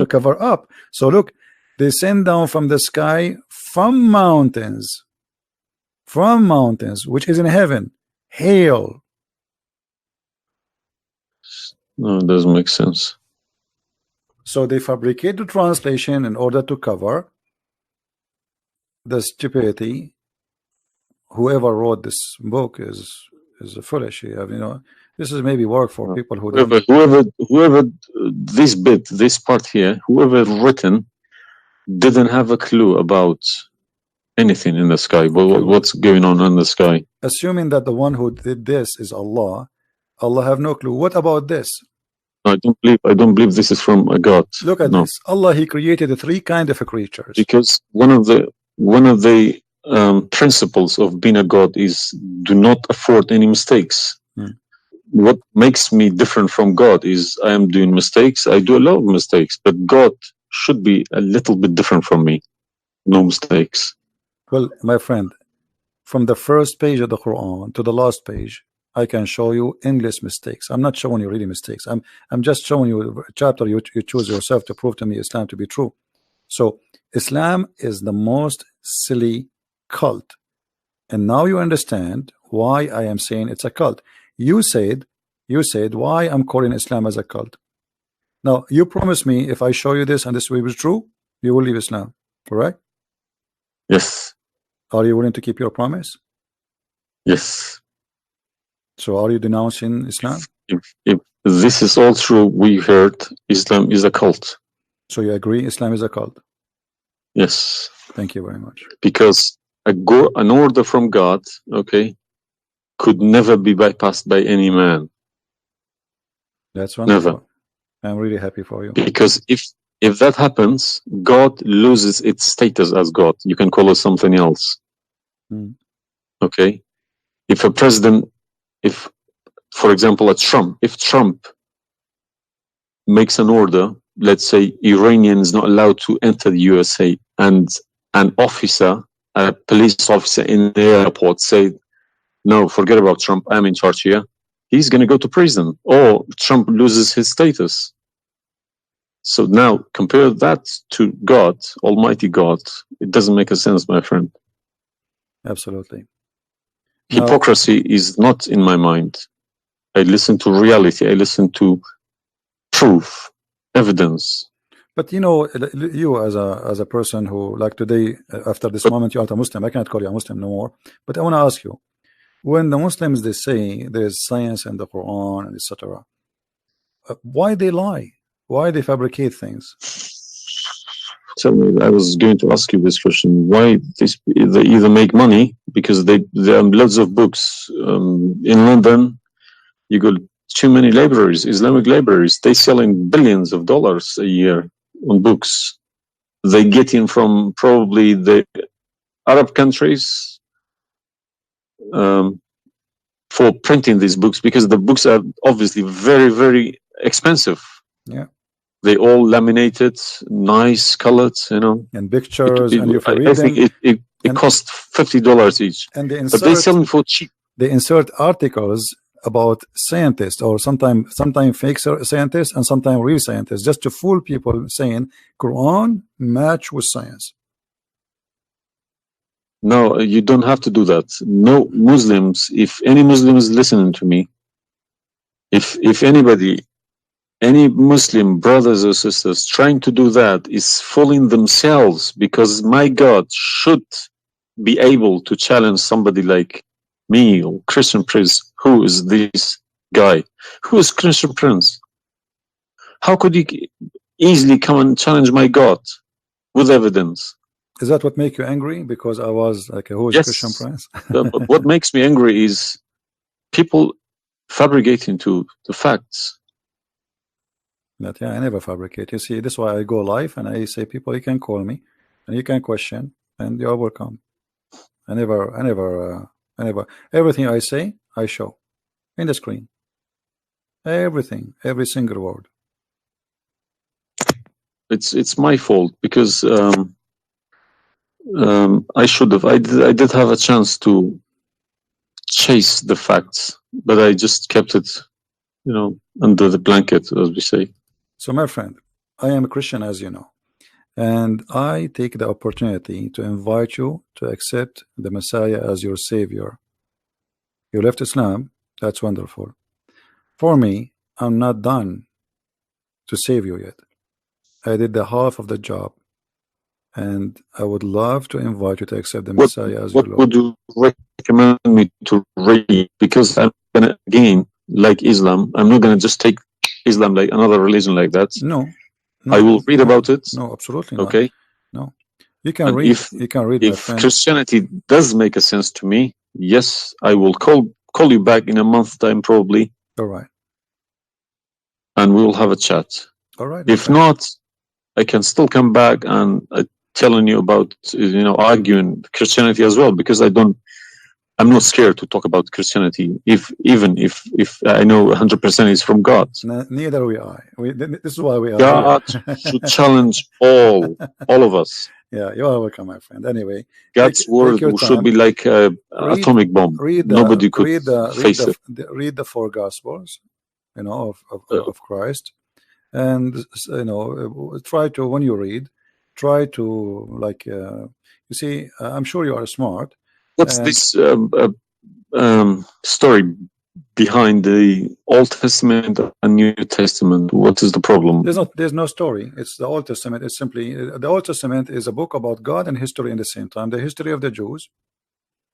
cover up. So look, they send down from the sky from mountains, which is in heaven, hail. No, it doesn't make sense. So they fabricate the translation in order to cover the stupidity. Whoever wrote this book is foolish. You know, this is maybe work for people who whoever this part here, whoever written didn't have a clue about anything in the sky. What's going on in the sky? Assuming that the one who did this is Allah, Allah have no clue. What about this? I don't believe this is from a God. Look at this. Allah, He created three kind of creatures. Because one of the principles of being a God is do not afford any mistakes. What makes me different from God is I am doing mistakes. I do a lot of mistakes, but God should be a little bit different from me. No mistakes. Well, my friend, from the first page of the Quran to the last page, I can show you endless mistakes. I'm not showing you really mistakes. I'm just showing you a chapter you choose yourself to prove to me Islam to be true. So Islam is the most silly cult, and now you understand why I am saying it's a cult. You said why I'm calling Islam as a cult. Now you promise me if I show you this and this will be true, you will leave Islam, correct? Yes. Are you willing to keep your promise? Yes. So are you denouncing Islam? If this is all true, we heard Islam is a cult. So you agree Islam is a cult? Yes. Thank you very much. Because an order from God, okay, could never be bypassed by any man. That's wonderful. Never. I'm really happy for you. Because if that happens, God loses its status as God. You can call it something else. Okay? If a president, for example, if Trump makes an order, let's say Iranian is not allowed to enter the USA, and an officer, a police officer in the airport said, no, forget about Trump, I'm in charge here, he's going to go to prison, or Trump loses his status. So now compare that to God, Almighty God. It doesn't make a sense, my friend. Absolutely. Hypocrisy is not in my mind. I listen to reality. I listen to proof, evidence. But you know, you as a person who, like today, after this moment, you are a Muslim. I cannot call you a Muslim no more. But I want to ask you, when the Muslims they say there is science in the Quran and etc., why they lie? Why they fabricate things? Tell me, I was going to ask you this question. Why they either make money because there are loads of books in London. You got too many libraries, Islamic libraries. They selling billions of dollars a year on books. They get in from probably the Arab countries for printing these books, because the books are obviously very, very expensive. Yeah. They all laminated, nice colored, you know. And pictures, and if you read them, It costs $50 each, and but they sell them for cheap. They insert articles about scientists, or sometimes fake scientists and sometimes real scientists, just to fool people, saying Quran match with science. No, you don't have to do that. No Muslims, if any Muslim is listening to me, if anybody, any Muslim brothers or sisters trying to do that is fooling themselves, because my God should be able to challenge somebody like me or Christian Prince. Who is this guy? Who is Christian Prince? How could he easily come and challenge my God with evidence? Is that what make you angry? Because I was like, who is Christian Prince? But what makes me angry is people fabricating to the facts. But yeah, I never fabricate. You see, this is why I go live and I say, people, you can call me and you can question, and you're welcome. I never, everything I say, I show in the screen. Everything, every single word. It's my fault, because I should have. I did have a chance to chase the facts, but I just kept it, under the blanket, as we say. So, my friend, I am a Christian, as you know, and I take the opportunity to invite you to accept the Messiah as your Savior. You left Islam, that's wonderful. For me, I'm not done to save you yet. I did the half of the job, and I would love to invite you to accept the Messiah as your Lord. What would you recommend me to read? Because I'm gonna, again, like Islam, I'm not gonna just take Islam like another religion like that. No, I will read about it. No, absolutely not. Okay. No, you can read. You can read. If Christianity does make a sense to me, yes, I will call you back in a month's time, probably. All right. And we will have a chat. All right. If not, I can still come back and telling you about, arguing Christianity as well, because I'm not scared to talk about Christianity, even if I know 100% is from God. Neither we are. This is why we are. God should challenge all of us. Yeah, you are welcome, my friend. Anyway, God's word should be like an atomic bomb. Nobody could face it. Read the 4 Gospels, of Christ, and try to, when you read, try to you see, I'm sure you are smart. What's this story behind the Old Testament and New Testament? What is the problem? There's no story. It's the Old Testament. It's simply, the Old Testament is a book about God and history in the same time. The history of the Jews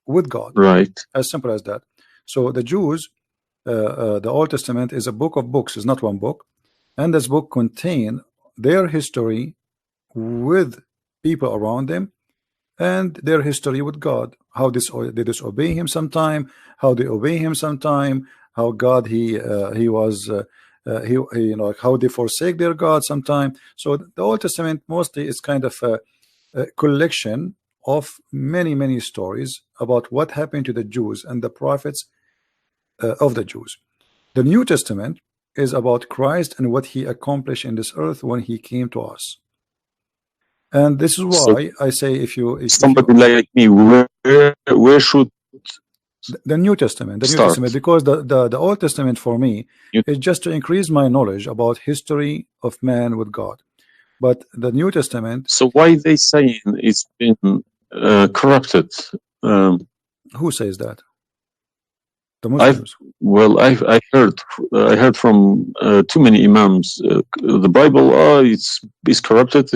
with God. Right. As simple as that. So the Jews, the Old Testament is a book of books. It's not one book. And this book contains their history with people around them, and their history with God, how they disobey him sometime, how they obey him sometime, how God how they forsake their God sometime. So the Old Testament mostly is kind of a collection of many stories about what happened to the Jews and the prophets of the Jews. The New Testament is about Christ and what he accomplished in this earth when he came to us. And this is why I say, if somebody like me, where should the New Testament, because the Old Testament for me is just to increase my knowledge about history of man with God. But the New Testament. So why they saying it's been corrupted? Who says that? The Muslims. I heard from too many imams. The Bible, it's corrupted.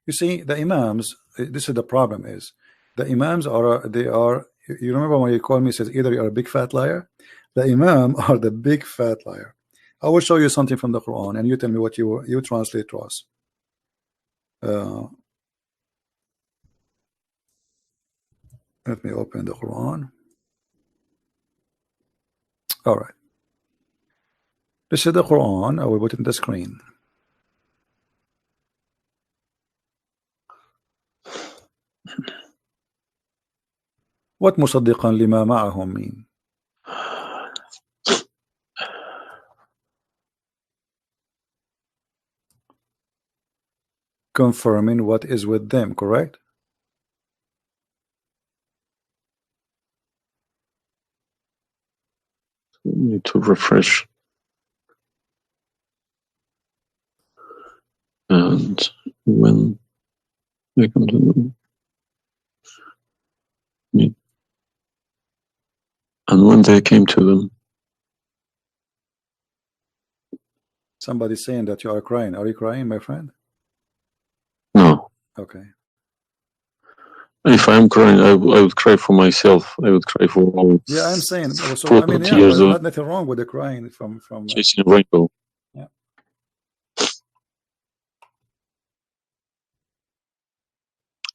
You see, the imams, this is the problem, is the imams you remember when you called me, says either you're a big fat liar. The imam are the big fat liar. I will show you something from the Quran and you tell me what you translate to us. Let me open the Quran. All right. This is the Quran. I will put it in the screen. What مصدقا لما معهم mean? Confirming what is with them, correct? need to refresh. And when they come to them, and when they came to them. Somebody's saying that you are crying. Are you crying, my friend? No. Okay. If I'm crying, I would cry for myself. I would cry for all. Yeah, I'm saying. So 40 I mean, yeah, years but of nothing wrong with the crying from chasing a rainbow. Yeah.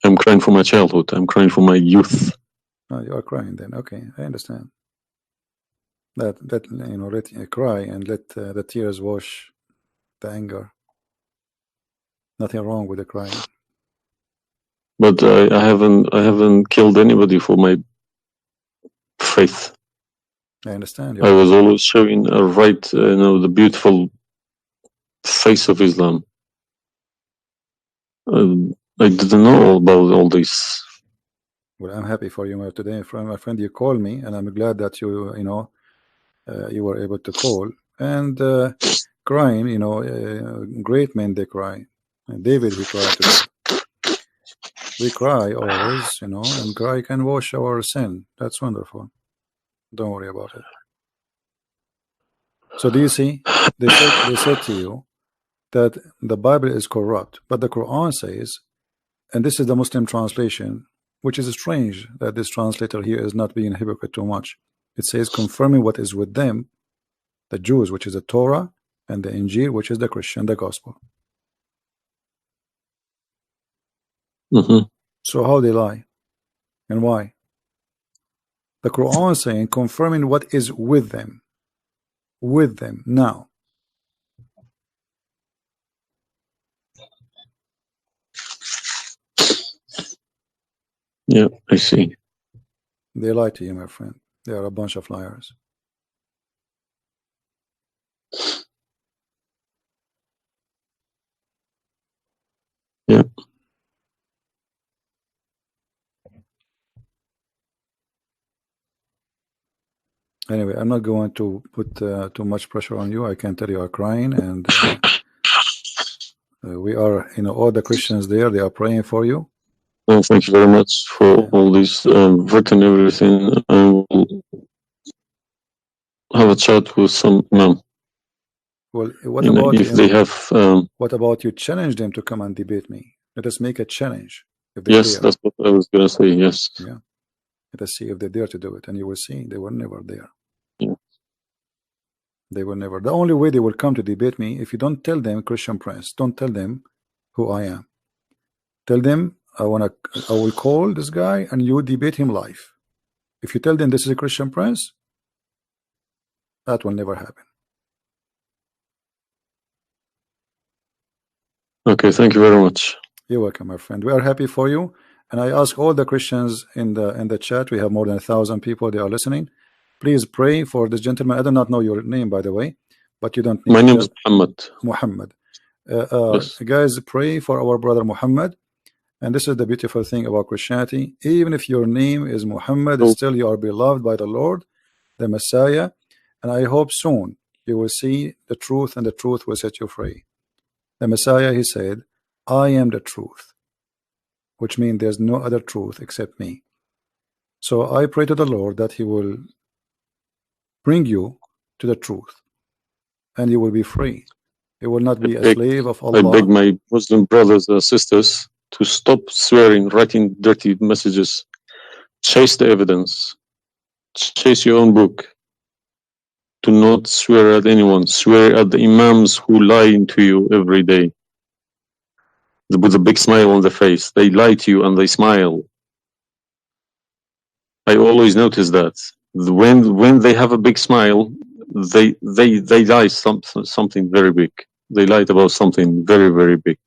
I'm crying for my childhood. I'm crying for my youth. Oh, you are crying then. Okay, I understand. Let you know, let cry and let the tears wash the anger. Nothing wrong with the crying. But I haven't killed anybody for my faith. I understand. I was always showing the beautiful face of Islam. I didn't know all about all this. Well, I'm happy for you today, my friend. You called me, and I'm glad that you were able to call. And crying, great men they cry. And David, he cried today. We cry always, and cry can wash our sin. That's wonderful. Don't worry about it. So do you see? They said to you that the Bible is corrupt, but the Quran says, and this is the Muslim translation, which is strange that this translator here is not being hypocrite too much. It says, confirming what is with them, the Jews, which is the Torah, and the Injil, which is the Christian, the gospel. So how they lie and why? The Quran is saying, confirming what is with them now. Yeah, I see. They lie to you, my friend. They are a bunch of liars. Yeah. Anyway, I'm not going to put too much pressure on you. I can tell you are crying, and we are, all the Christians there, they are praying for you. Well, thank you very much for all this written everything. I will have a chat with some Imam. Well, what about if they have? What about you challenge them to come and debate me? Let us make a challenge. If they Yes, dare. that's what I was going to say. Yes. Yeah. Let us see if they dare to do it, and you will see they were never there. Yeah. They will never. The only way they will come to debate me, if you don't tell them, Christian Prince, don't tell them who I am. Tell them I will call this guy and you debate him live. If you tell them this is a Christian Prince, that will never happen. Okay, thank you very much. You're welcome, my friend. We are happy for you, and I ask all the Christians in the chat. We have more than 1,000 people. They are listening. Please pray for this gentleman. I do not know your name, by the way, but you don't need. My name is Muhammad. Muhammad. Yes. Guys, pray for our brother Muhammad. And this is the beautiful thing about Christianity. Even if your name is Muhammad, still you are beloved by the Lord, the Messiah. And I hope soon you will see the truth, and the truth will set you free. The Messiah, he said, I am the truth, which means there's no other truth except me. So I pray to the Lord that he will bring you to the truth, and you will be free. You will not be a slave of Allah. I beg my Muslim brothers and sisters to stop swearing, writing dirty messages. Chase the evidence. Chase your own book. Do not swear at anyone. Swear at the Imams who lie to you every day. With a big smile on the face. They lie to you and they smile. I always notice that. When they have a big smile, they lie something very big. They lied about something very, very big.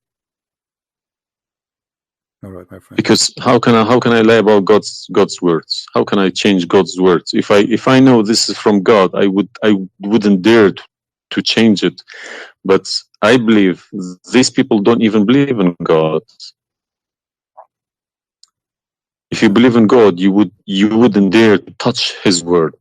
All right, my friend. Because how can I lie about God's words? How can I change God's words? If I know this is from God, I wouldn't dare to change it. But I believe these people don't even believe in God. If you believe in God, you wouldn't dare to touch His word.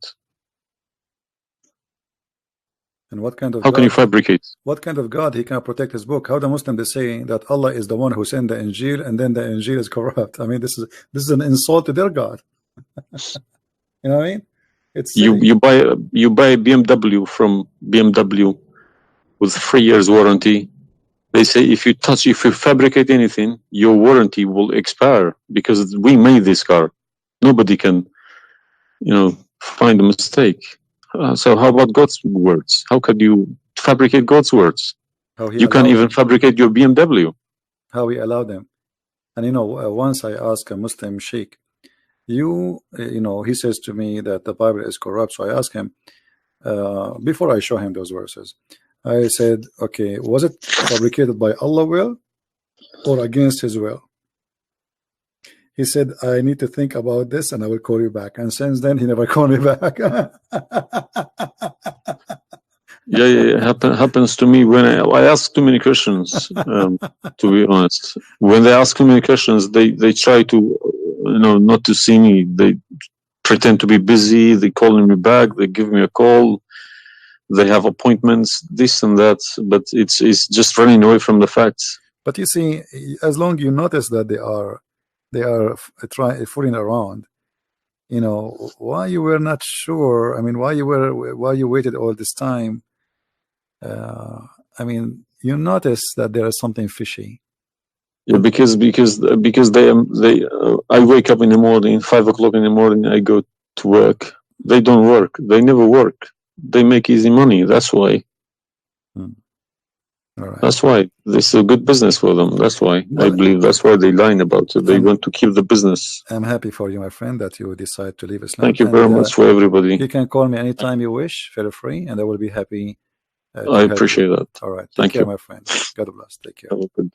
And what kind of How can you God? fabricate? What kind of God he can protect his book? How the Muslim they say that Allah is the one who sent the Injil, and then the Injil is corrupt? I mean, this is an insult to their God. You know what I mean? It's silly. You buy a BMW from BMW with 3 years warranty. They say if you fabricate anything, your warranty will expire because we made this car. Nobody can, find a mistake. So how about God's words? How could you fabricate God's words? You can't even fabricate your BMW. How he allowed them. And once I asked a Muslim sheikh, he says to me that the Bible is corrupt. So I asked him, before I show him those verses, I said, okay, was it fabricated by Allah's will or against his will? He said, I need to think about this and I will call you back. And since then, he never called me back. Yeah, happens to me when I ask too many questions, to be honest. When they ask too many questions, they try to, not to see me. They pretend to be busy. They calling me back. They give me a call. They have appointments, this and that. But it's just running away from the facts. But you see, as long as you notice that they are fooling around, why you were not sure? I mean, why you waited all this time? I mean, you notice that there is something fishy. Yeah, because I wake up in the morning, 5 o'clock in the morning, I go to work. They don't work. They never work. They make easy money. That's why. All right. That's why this is a good business for them. That's why I believe that's why they lying about it. They want to keep the business. I'm happy for you, my friend, that you decide to leave Islam. Thank you very much for everybody. You can call me anytime you wish. Feel free, and I will be happy. I appreciate that. All right. Thank Take care, you, my friend. God bless. Take care. Have a good